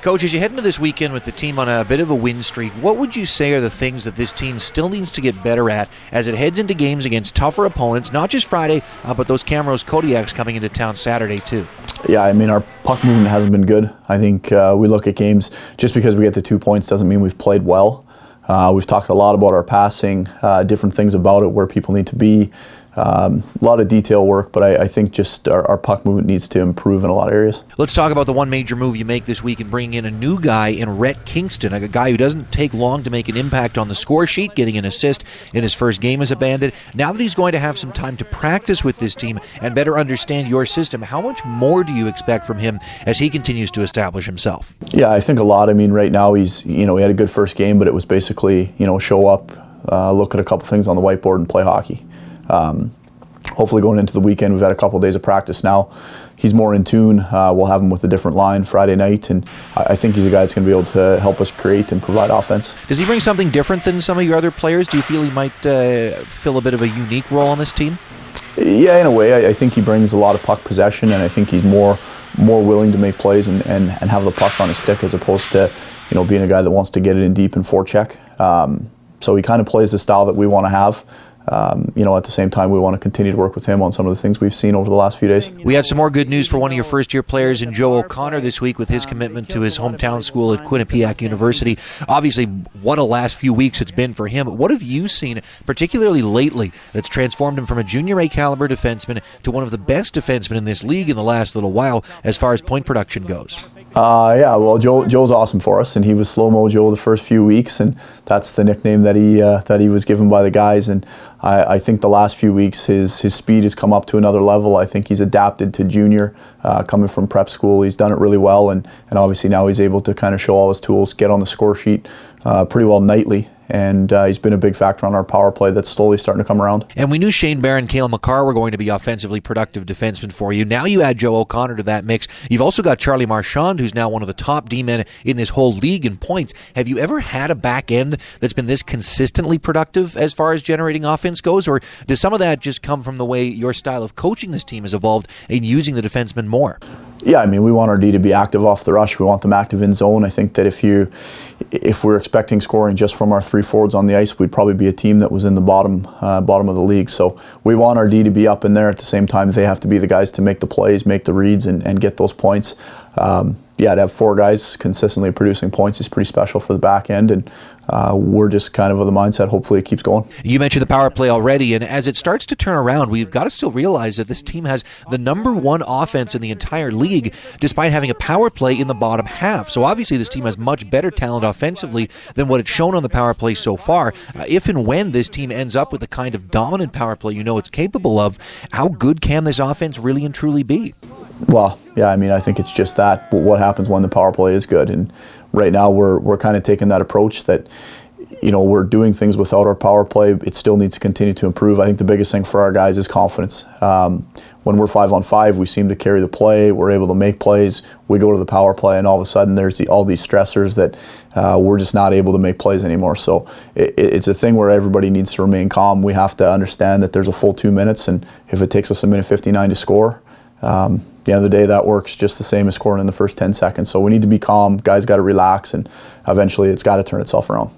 Coach, as you head into this weekend with the team on a bit of a win streak, what would you say are the things that this team still needs to get better at as it heads into games against tougher opponents, not just Friday, but those Camrose Kodiaks coming into town Saturday too? Yeah, I mean, our puck movement hasn't been good. I think we look at games, just because we get the 2 points doesn't mean we've played well. We've talked a lot about our passing, different things about it, where people need to be. A lot of detail work, but I think just our puck movement needs to improve in a lot of areas. Let's talk about the one major move you make this week in bringing in a new guy in Rhett Kingston, a guy who doesn't take long to make an impact on the score sheet, getting an assist in his first game as a Bandit. Now that he's going to have some time to practice with this team and better understand your system, how much more do you expect from him as he continues to establish himself? Yeah, I think a lot. I mean, right now he had a good first game, but it was basically, show up, look at a couple things on the whiteboard and play hockey. Hopefully going into the weekend, we've had a couple of days of practice now. He's more in tune. We'll have him with a different line Friday night, and I think he's a guy that's going to be able to help us create and provide offense. Does he bring something different than some of your other players? Do you feel he might fill a bit of a unique role on this team? Yeah, in a way. I think he brings a lot of puck possession, and I think he's more willing to make plays and have the puck on his stick, as opposed to being a guy that wants to get it in deep and forecheck. So he kind of plays the style that we want to have. At the same time, we want to continue to work with him on some of the things we've seen over the last few days. We had some more good news for one of your first-year players in Joe O'Connor this week with his commitment to his hometown school at Quinnipiac University. Obviously, what a last few weeks it's been for him. What have you seen, particularly lately, that's transformed him from a junior A caliber defenseman to one of the best defensemen in this league in the last little while as far as point production goes? Joe's awesome for us, and he was Slow-Mo Joe the first few weeks, and that's the nickname that he was given by the guys. And I think the last few weeks his speed has come up to another level. I think he's adapted to junior, coming from prep school. He's done it really well, and obviously now he's able to kind of show all his tools, get on the score sheet pretty well nightly. And he's been a big factor on our power play that's slowly starting to come around. And we knew Shane Barron and Cale Makar were going to be offensively productive defensemen for you. Now you add Joe O'Connor to that mix. You've also got Charlie Marchand, who's now one of the top D-men in this whole league in points. Have you ever had a back end that's been this consistently productive as far as generating offense goes? Or does some of that just come from the way your style of coaching this team has evolved in using the defensemen more? Yeah, I mean, we want our D to be active off the rush. We want them active in zone. I think that if we're expecting scoring just from our three forwards on the ice, we'd probably be a team that was in the bottom of the league. So we want our D to be up in there. At the same time, they have to be the guys to make the plays, make the reads, and get those points. To have four guys consistently producing points is pretty special for the back end, and we're just kind of the mindset, hopefully it keeps going. You mentioned the power play already, and as it starts to turn around, we've got to still realize that this team has the #1 offense in the entire league, despite having a power play in the bottom half. So obviously this team has much better talent offensively than what it's shown on the power play so far. If and when this team ends up with the kind of dominant power play it's capable of, how good can this offense really and truly be? Well, yeah, I mean, I think it's just that. But what happens when the power play is good? And right now we're kind of taking that approach that, we're doing things without our power play. It still needs to continue to improve. I think the biggest thing for our guys is confidence. When we're 5-on-5, we seem to carry the play. We're able to make plays. We go to the power play, and all of a sudden there's all these stressors that we're just not able to make plays anymore. So it's a thing where everybody needs to remain calm. We have to understand that there's a full 2 minutes, and if it takes us a minute 59 to score, at the end of the day, that works just the same as scoring in the first 10 seconds. So we need to be calm. Guys got to relax, and eventually it's got to turn itself around.